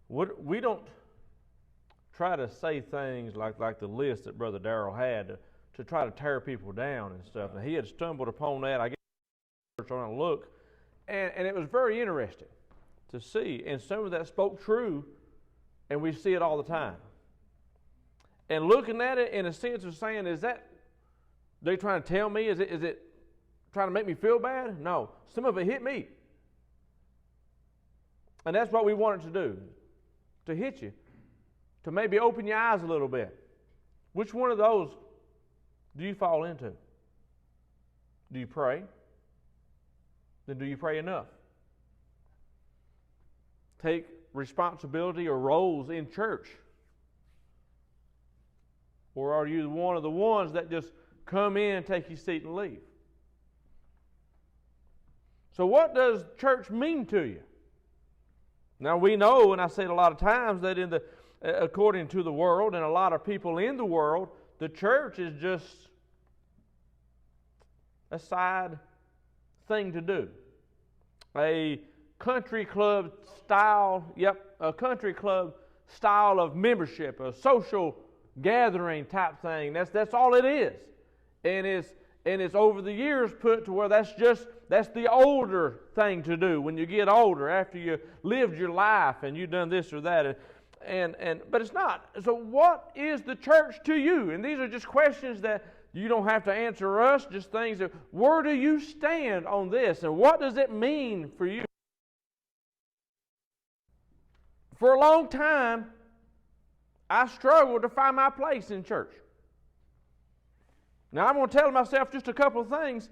We don't try to say things like the list that Brother Darrell had to try to tear people down and stuff. And he had stumbled upon that. I guess trying to look, and it was very interesting to see. And some of that spoke true, and we see it all the time. And looking at it in a sense of saying, is that they trying to tell me? Is it trying to make me feel bad? No. Some of it hit me. And that's what we wanted to do, to hit you, to maybe open your eyes a little bit. Which one of those do you fall into? Do you pray? Then do you pray enough? Take responsibility or roles in church? Or are you one of the ones that just come in, take your seat, and leave? So what does church mean to you? Now we know, and I say it a lot of times, that according to the world and a lot of people in the world, the church is just a side thing to do. A country club style, a country club style of membership, a social gathering type thing. That's all it is. And it's over the years put to where that's the older thing to do when you get older, after you lived your life and you've done this or that. But it's not. So what is the church to you? And these are just questions that you don't have to answer us, just things that, where do you stand on this? And what does it mean for you? For a long time, I struggled to find my place in church. Now I'm going to tell myself just a couple of things.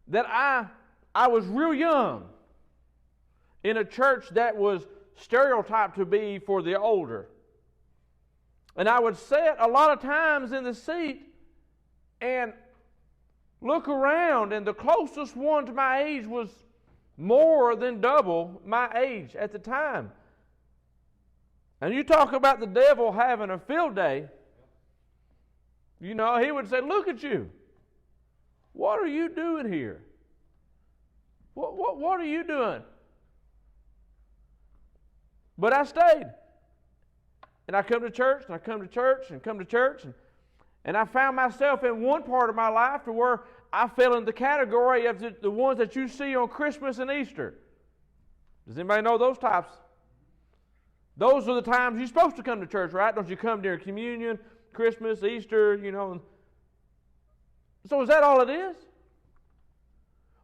That I was real young in a church that was stereotyped to be for the older. And I would sit a lot of times in the seat and look around, and the closest one to my age was more than double my age at the time. And you talk about the devil having a field day, he would say, look at you. What are you doing here? What are you doing? But I stayed. And I come to church, and I come to church, and come to church, and I found myself in one part of my life to where I fell in the category of the ones that you see on Christmas and Easter. Does anybody know those types? Those are the times you're supposed to come to church, right? Don't you come during communion, Christmas, Easter, So is that all it is?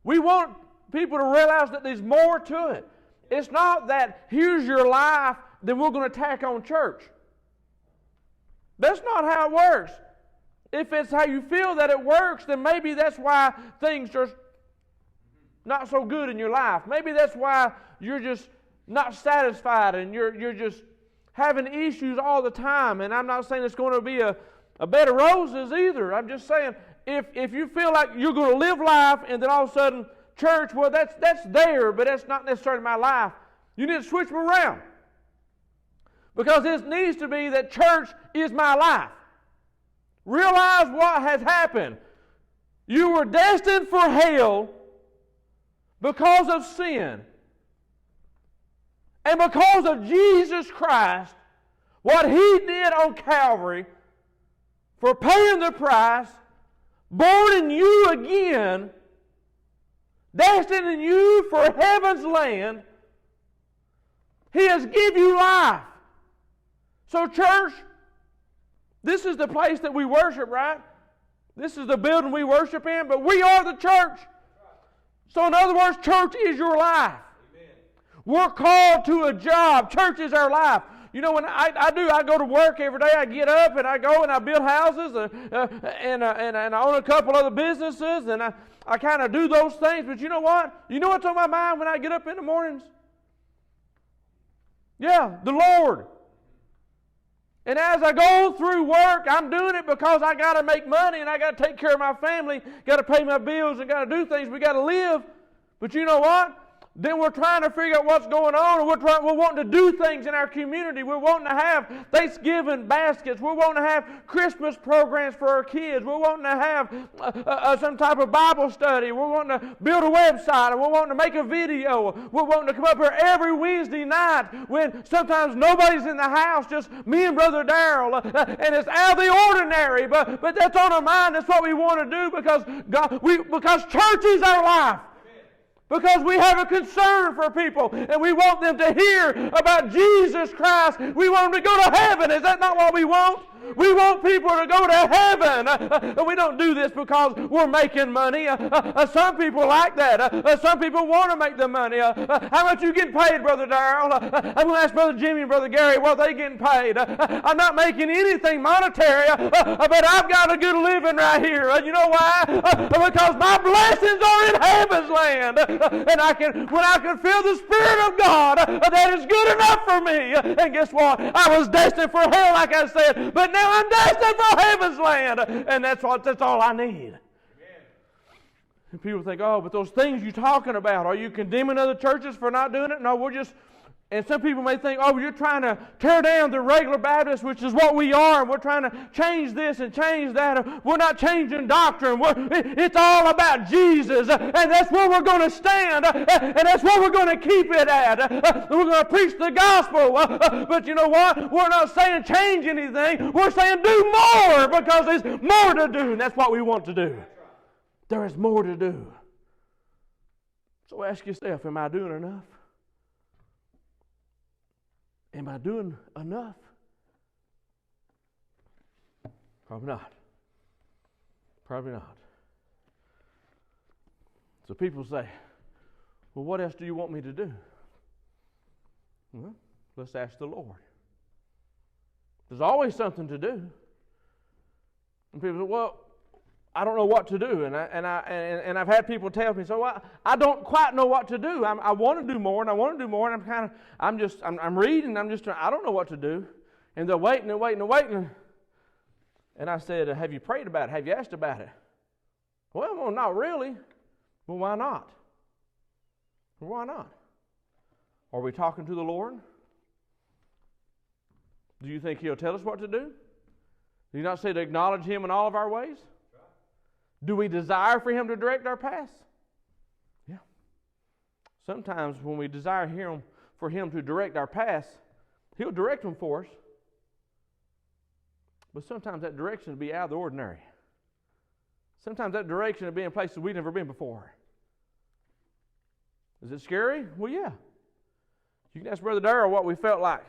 We want people to realize that there's more to it. It's not that here's your life, then we're going to tack on church. That's not how it works. If it's how you feel that it works, then maybe that's why things are not so good in your life. Maybe that's why you're just not satisfied and you're just having issues all the time. And I'm not saying it's going to be a bed of roses either. I'm just saying if you feel like you're going to live life and then all of a sudden church, well, that's there, but that's not necessarily my life. You need to switch them around. Because it needs to be that church is my life. Realize what has happened. You were destined for hell because of sin. And because of Jesus Christ, what He did on Calvary for paying the price, born in you again, destined you for heaven's land, He has given you life. So church, this is the place that we worship, right? This is the building we worship in, but we are the church. So in other words, church is your life. Amen. We're called to a job. Church is our life. When I go to work every day. I get up and I go and I build houses and I own a couple other businesses and I kind of do those things. But you know what? You know what's on my mind when I get up in the mornings? Yeah, the Lord. And as I go through work, I'm doing it because I got to make money and I got to take care of my family, got to pay my bills and got to do things. We got to live. But you know what? then we're trying to figure out what's going on, and we're wanting to do things in our community. We're wanting to have Thanksgiving baskets. We're wanting to have Christmas programs for our kids. We're wanting to have some type of Bible study. We're wanting to build a website, and we're wanting to make a video. We're wanting to come up here every Wednesday night when sometimes nobody's in the house, just me and Brother Darrell, and it's out of the ordinary, but that's on our mind. That's what we want to do because church is our life. Because we have a concern for people and we want them to hear about Jesus Christ. We want them to go to heaven. Is that not what we want? We want people to go to heaven. We don't do this because we're making money. Some people like that. Some people want to make the money. How much you getting paid, Brother Darrell? I'm going to ask Brother Jimmy and Brother Gary what they getting paid. I'm not making anything monetary, but I've got a good living right here. You know why? Because my blessings are in heaven's land. And when I can feel the Spirit of God, that is good enough for me. And guess what? I was destined for hell, like I said, but now I'm destined for heaven's land. And that's all I need. And people think, oh, but those things you're talking about, are you condemning other churches for not doing it? No, and some people may think, oh, you're trying to tear down the regular Baptists, which is what we are, and we're trying to change this and change that. We're not changing doctrine. It's all about Jesus, and that's where we're going to stand, and that's where we're going to keep it at. We're going to preach the gospel, but you know what? We're not saying change anything. We're saying do more, because there's more to do, and that's what we want to do. There is more to do. So ask yourself, am I doing enough? Am I doing enough? Probably not. Probably not. So people say, well, what else do you want me to do? Well, let's ask the Lord. There's always something to do. And people say, well, I don't know what to do, and I've had people tell me, so I don't quite know what to do. I want to do more, and I want to do more, and I'm reading, I don't know what to do, and they're waiting, and I said, have you prayed about it? Have you asked about it? Well, not really. Well, why not? Well, why not? Are we talking to the Lord? Do you think He'll tell us what to do? Do you not say to acknowledge Him in all of our ways? Do we desire for Him to direct our paths? Yeah. Sometimes when we desire for Him to direct our paths, He'll direct them for us. But sometimes that direction will be out of the ordinary. Sometimes that direction will be in places we've never been before. Is it scary? Well, yeah. You can ask Brother Darrell what we felt like.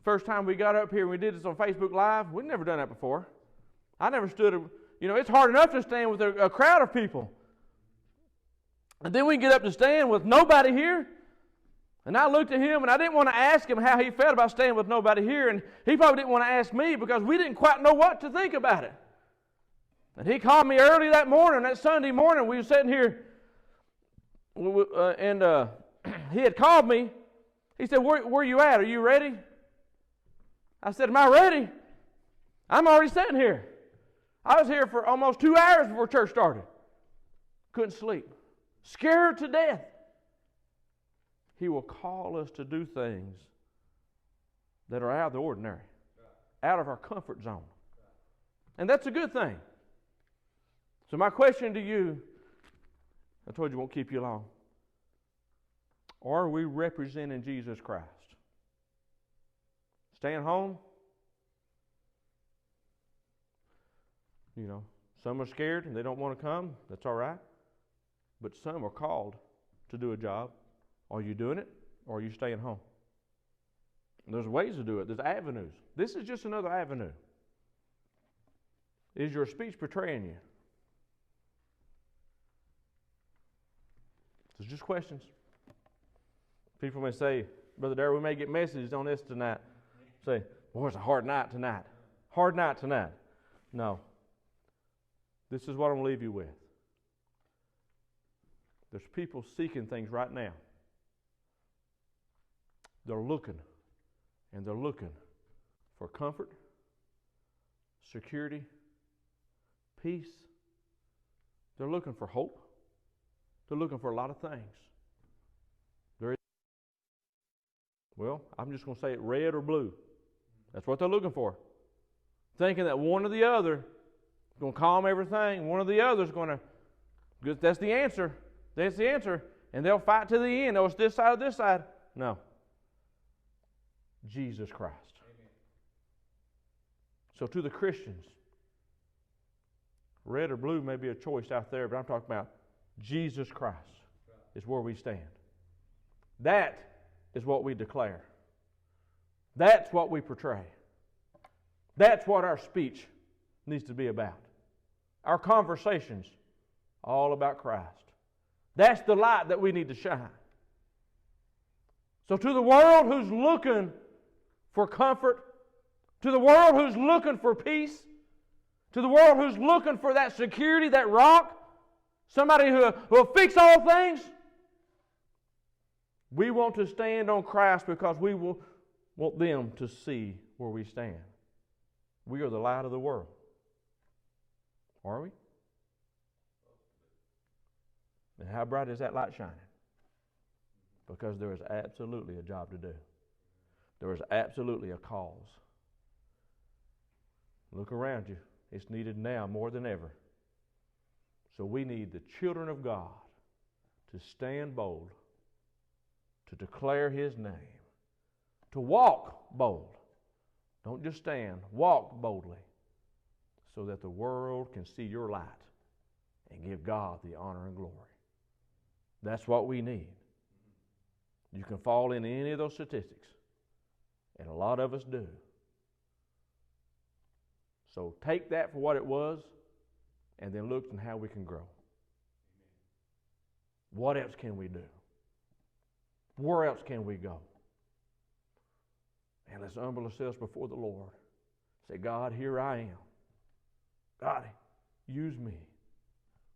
First time we got up here and we did this on Facebook Live, we'd never done that before. I never stood... it's hard enough to stand with a crowd of people. And then we get up to stand with nobody here. And I looked at him, and I didn't want to ask him how he felt about standing with nobody here. And he probably didn't want to ask me because we didn't quite know what to think about it. And he called me early that morning, that Sunday morning. We were sitting here, and he had called me. He said, where you at? Are you ready? I said, am I ready? I'm already sitting here. I was here for almost 2 hours before church started. Couldn't sleep. Scared to death. He will call us to do things that are out of the ordinary, out of our comfort zone. And that's a good thing. So my question to you, I told you I won't keep you long. Are we representing Jesus Christ? Staying home? Some are scared and they don't want to come. That's all right. But some are called to do a job. Are you doing it, or are you staying home? And there's ways to do it. There's avenues. This is just another avenue. Is your speech betraying you? So just questions. People may say, Brother Darrell, we may get messages on this tonight. Say, boy, it's a hard night tonight. Hard night tonight. No. This is what I'm going to leave you with. There's people seeking things right now. They're looking, and they're looking for comfort, security, peace. They're looking for hope. They're looking for a lot of things. Well, I'm just going to say it, red or blue. That's what they're looking for. Thinking that one or the other is going to calm everything. One or the other is going to, that's the answer. That's the answer. And they'll fight to the end. Oh, it's this side or this side. No. Jesus Christ. Amen. So to the Christians, red or blue may be a choice out there, but I'm talking about Jesus Christ is where we stand. That is what we declare. That's what we portray. That's what our speech needs to be about. Our conversations, all about Christ. That's the light that we need to shine. So to the world who's looking for comfort, to the world who's looking for peace, to the world who's looking for that security, that rock, somebody who will fix all things, we want to stand on Christ because we will want them to see where we stand. We are the light of the world. Are we? And how bright is that light shining? Because there is absolutely a job to do. There is absolutely a cause. Look around you. It's needed now more than ever. So we need the children of God to stand bold, to declare His name, to walk bold. Don't just stand, walk boldly so that the world can see your light and give God the honor and glory. That's what we need. You can fall into any of those statistics, and a lot of us do. So take that for what it was, and then look at how we can grow. What else can we do? Where else can we go? And let's humble ourselves before the Lord. Say, God, here I am. God, use me.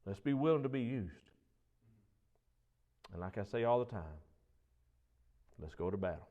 Let's be willing to be used. And like I say all the time, let's go to battle.